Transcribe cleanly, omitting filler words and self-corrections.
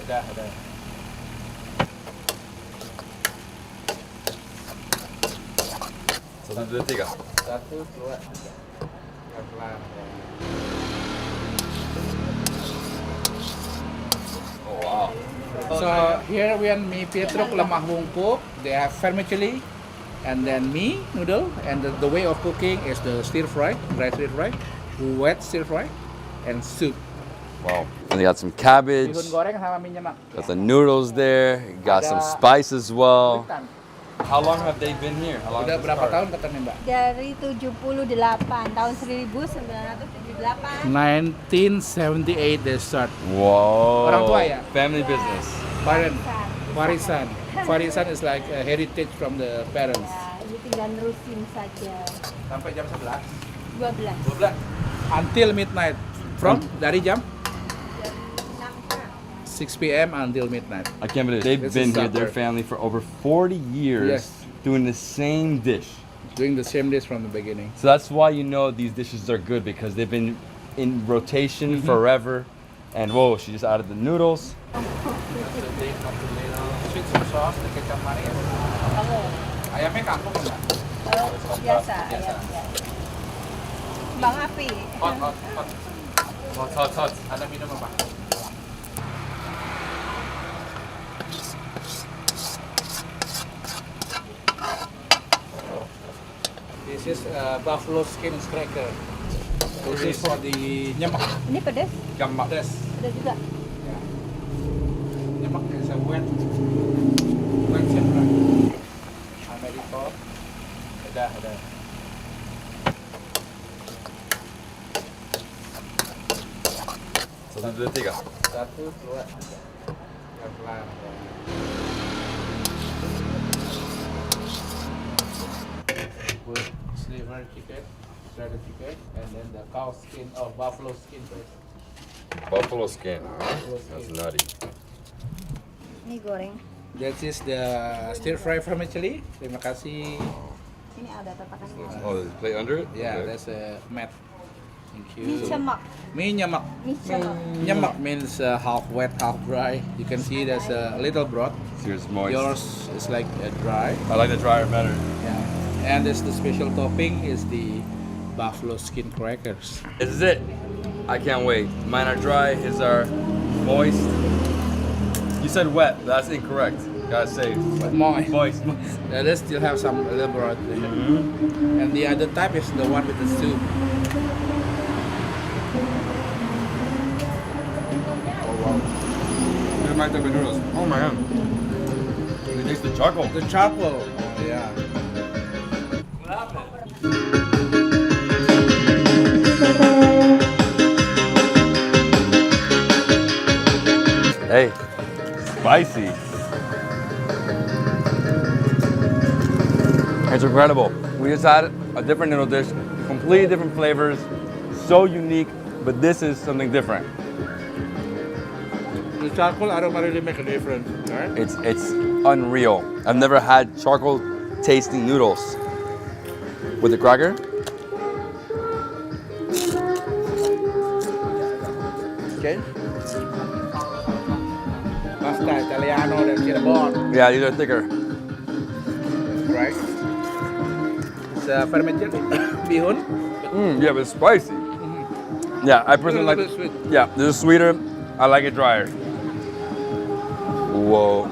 Udah. Satu, dua, tiga. 1, 2, 3. Pelan-pelan. Oh wow. So here we have mie Pietruk lemah bungkuk. They have vermicelli, and then mie noodle. And the way of cooking is the stir fry, dry stir fry, wet stir fry, and soup. Wow. And they got some cabbage. Bihun goreng sama mie nyemak. Got the noodles there. Got some spice as well. How long have they been here? How long Udah has this berapa cart? tahun katanya Mbak? Dari 78, tahun 1978. 1978 they start. Whoa. Orang tua ya? Family business. Parent, warisan. Warisan is like a heritage from the parents. Ya, ini tinggal nerusin saja. Sampai jam 11? 12. 12. Until midnight. From dari jam 6 p.m. until midnight. I can't believe it. They've This been is here, their supper. family, for over 40 years Yes. doing the same dish. Doing the same dish from the beginning. So that's why you know these dishes are good, because they've been in rotation forever. And whoa, she just added the noodles. Sweet sauce, the kecap manis. Ayamnya kampung enggak? Biasa. Ya. Bang api. Hot. Hot. Ada minum apa? This is buffalo skin cracker. This is for the nyemak. Ini pedas? Pedas. Pedas juga. Yeah. Nyemak is a wet separate. Americo. Udah. Satu, dua, tiga. 1, 2, 3. Pelan-pelan. Put sliver chicken, shredded chicken, and then the cow skin or buffalo skin first. Buffalo skin. Buffalo That's skin. nutty. Ini goreng. That is the stir fry vermicelli. Terima kasih. Ini ada tatakannya. Oh, there's a plate under it? Yeah, Okay. that's a mat. Thank Mie you. cemak. Mie nyemak. Mie cemak. Nyemak means half wet, half dry. You can see there's a little broth. Here's moist. Yours is like dry. I like the dryer better. Yeah. And this the special topping is the buffalo skin crackers. This is it. I can't wait. Mine are dry, his are moist. You said wet, but that's incorrect. Gotta say Moist. moist. They still have some little broth there. And the other type is the one with the soup. Oh wow. Here's my type of noodles. Oh my god. It tastes the charcoal. The charcoal. Yeah. Hey, spicy. It's incredible. We just had a different noodle dish, completely different flavors, so unique, but this is something different. The charcoal aroma really make a difference, right? It's unreal. I've never had charcoal tasting noodles. With the cracker? Okay. Pasta Italiano dan Cirebon, Yeah, these are thicker. right? It's vermicelli bihun. Yeah, but it's spicy. Yeah, I personally A like little bit sweet. Yeah, this is sweeter. I like it drier. Whoa.